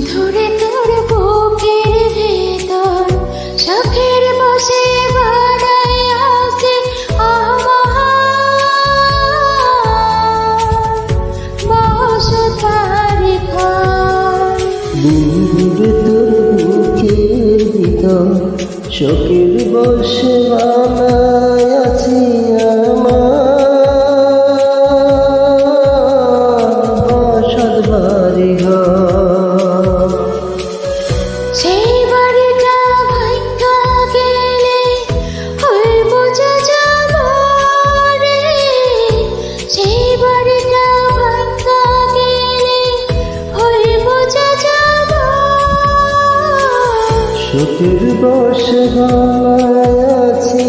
বন্ধুরে তোর বুকের ভেতর শখের বসে বানাই আছে বসতার ঘর। বন্ধুরে তোর বুকের ভিতর শখের বসে বানাই আছি বসত বাড়ি ঘর। সেই বাড়িটা ভাঙা গেলে হইব যাব রে, সেই বাড়িটা ভাঙা গেলে হইব যাব। শখের বসে বানাই আছি